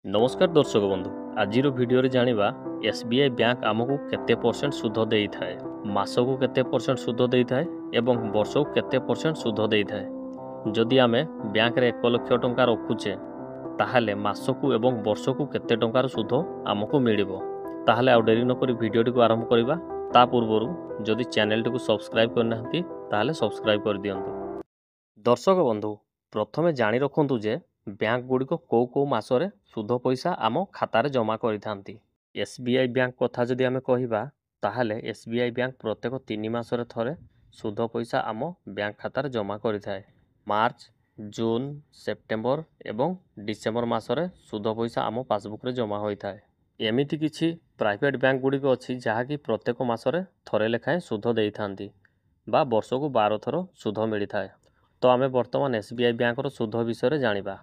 नमस्कार दर्शक बंधु आज वीडियो जानिबा एसबीआई बैंक आमको केते परसेंट सुध देई थाए मासको केते परसेंट सुध देई थाए एवं वर्षको केते परसेंट सुध देई थाए जदि आमे बैंक रे 1 लाख टंका रखुचे ताहाले मासको एवं वर्षको केते टंकार सुध आमको मिलिबो ताहाले आ डेरी न करी वीडियो को आरंभ करिबा ता पूर्वरु जदि चैनल को सब्सक्राइब करनाहंती ताहाले सब्सक्राइब कर दियंतु। दर्शक बंधु प्रथमे जानी रखंतु जे बैंक गुड़िक कौ मासरे सुध पैसा आम खातार जमा करिथांती। एसबीआई बैंक कथा जदि आमे कहिबा ताहाले एसबीआई बैंक प्रत्येक 3 मासरे थरे सुध पैसा आम बैंक खातार जमा करिथाए। मार्च, जून, सेप्टेम्बर एवं डिसेम्बर मासरे सुध पैसा आम पासबुक रे जमा होइथाए। एमिति किछि प्राइवेट बैंक गुड़िक अछि जहाँकि प्रत्येक मासरे थरे लेखाएं सुध देइथांती बा वर्षको 12 थर सुध मिलिथाए। तो आमे वर्तमान एसबीआई बैंक रो सुध विषय जानिबा।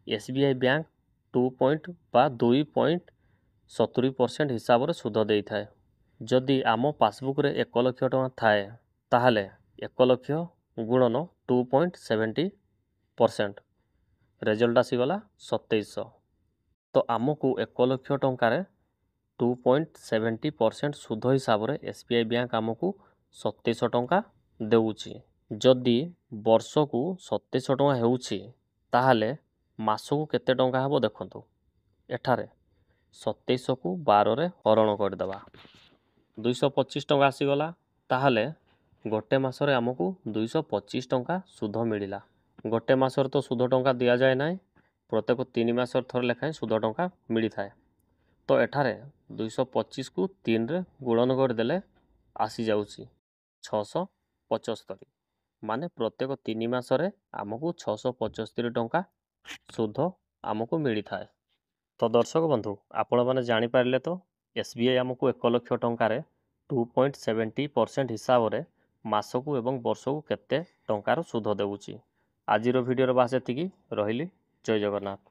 एसबीआई बैंक 2.70% हिसाब से सुध दे थाए। जदि आम पासबुक रे 1 लाख टଙ୍କା थाए ताहाले 1 लाख गुणन 2.70% रेजल्ट आसीगला 2700। तो आमको 1 लाख टंकार 2.70% सुध हिसाब से एसबीआई बैंक आमको 2700 टंका देउची। जदि वर्ष को 2700 टंका हेउची ताहाले मासको केते टंका हबो देखंतु। एठारे 2700 को 12 रे हरण कर दबा 225 टंका आसीगला ताहाले गोटे मासरे आमको 225 टंका सुध मिलिला। गोटे मासर तो सुध टंका दिया जाए ना, प्रत्येक 3 मासर थर लेखाएं सुध टंका मिली थाए। तो एठारे 225 को 3 रे गुणन कर देले आसी जाउची 675 माने प्रत्येक 3 मासरे आमको 675 टंका सुध आमको मिली थाए। तो दर्शक बंधु आपण माने जानी पारले तो एसबीआई आमको 1 लाख टंकार 2.70% हिसाब रे मासको एवं वर्षको केते टंकार सुध देउची। आजिरो वीडियो रे बास एतिकी रहिली। जय जगन्नाथ।